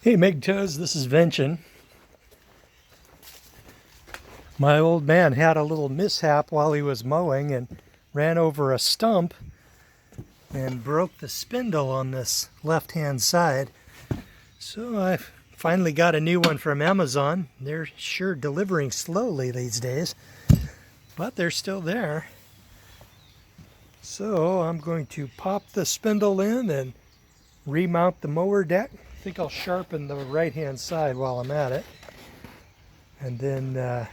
Hey Megtoes, this is Vention. My old man had a little mishap while he was mowing and ran over a stump and broke the spindle on this left-hand side. So I finally got a new one from Amazon. They're sure delivering slowly these days, but they're still there. So I'm going to pop the spindle in and remount the mower deck. I think I'll sharpen the right-hand side while I'm at it, and then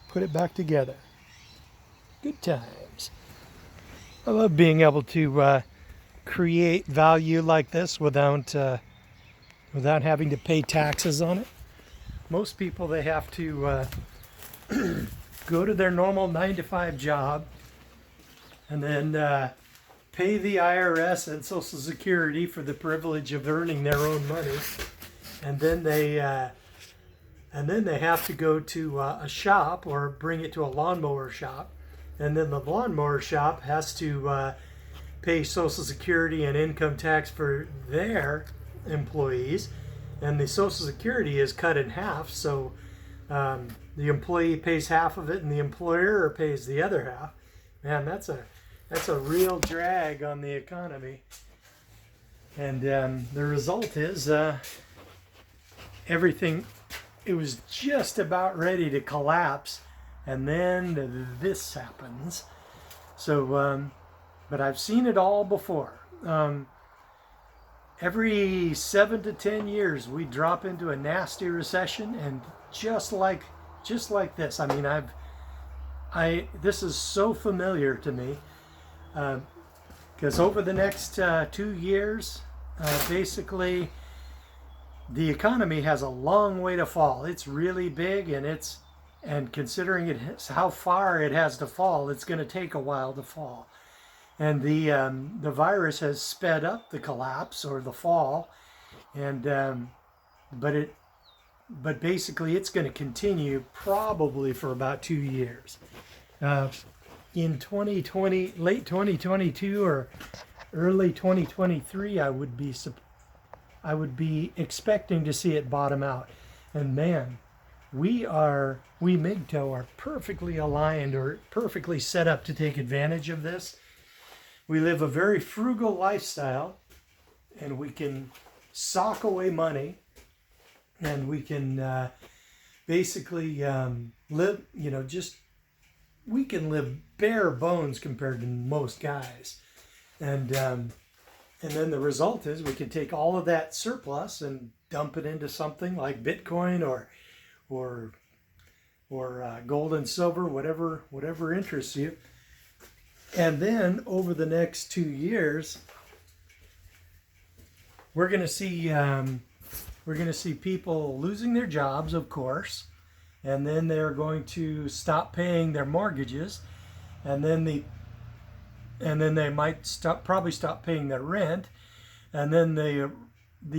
put it back together. Good times. I love being able to create value like this without having to pay taxes on it. Most people, they have to go to their normal 9-to-5 job and then pay the IRS and Social Security for the privilege of earning their own money, and then they have to go to a shop or bring it to a lawnmower shop, and then the lawnmower shop has to pay Social Security and income tax for their employees, and the Social Security is cut in half, so the employee pays half of it and the employer pays the other half. Man, that's a real drag on the economy. And the result is everything, it was just about ready to collapse, and then this happens. So, but I've seen it all before. Every 7 to 10 years, we drop into a nasty recession, and just like this. I mean, this is so familiar to me. Because over the next 2 years, basically, the economy has a long way to fall. It's really big, and considering how far it has to fall, it's going to take a while to fall. And the virus has sped up the collapse or the fall, and but basically it's going to continue probably for about 2 years. In 2020, late 2022 or early 2023, I would be expecting to see it bottom out. And man, we MGTOW are perfectly aligned or perfectly set up to take advantage of this. We live a very frugal lifestyle, and we can sock away money, and we can basically live, we can live bare bones compared to most guys. And then the result is we can take all of that surplus and dump it into something like Bitcoin or gold and silver, whatever interests you. And then over the next 2 years, we're going to see people losing their jobs, of course, and then they're going to stop paying their mortgages, and then they might probably stop paying their rent, and then the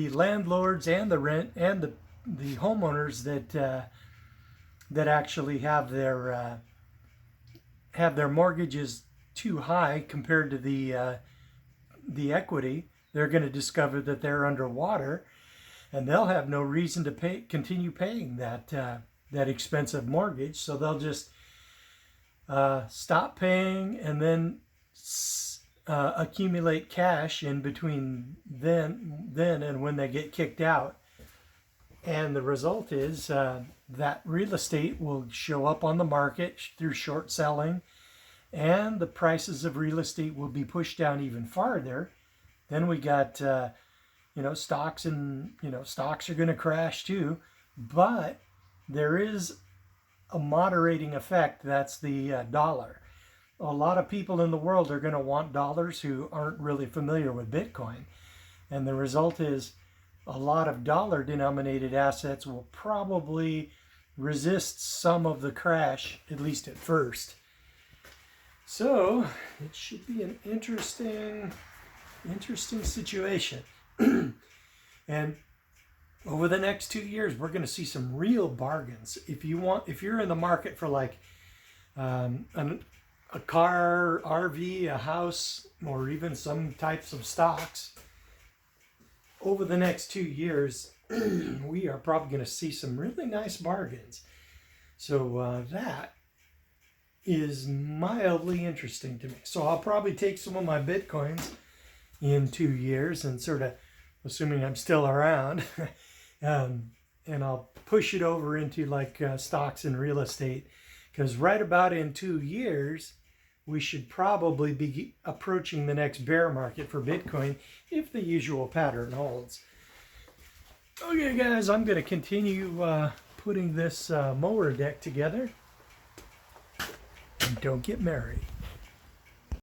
landlords and the rent and the homeowners that actually have their mortgages too high compared to the equity, they're going to discover that they're underwater, and they'll have no reason to continue paying that expensive mortgage, so they'll just stop paying and then accumulate cash in between then and when they get kicked out. And the result is that real estate will show up on the market through short selling, and the prices of real estate will be pushed down even farther. Then we got stocks, and stocks are going to crash too, but there is a moderating effect. That's the dollar. A lot of people in the world are going to want dollars who aren't really familiar with Bitcoin, and the result is a lot of dollar denominated assets will probably resist some of the crash, at least at first. So it should be an interesting situation. And over the next 2 years, we're going to see some real bargains. If you're in the market for like a car, RV, a house, or even some types of stocks, over the next 2 years, we are probably going to see some really nice bargains. So that is mildly interesting to me. So I'll probably take some of my Bitcoins in 2 years and sort of, assuming I'm still around, and I'll push it over into like stocks and real estate, because right about in 2 years, we should probably be approaching the next bear market for Bitcoin if the usual pattern holds. Okay, guys, I'm going to continue putting this mower deck together. And don't get married.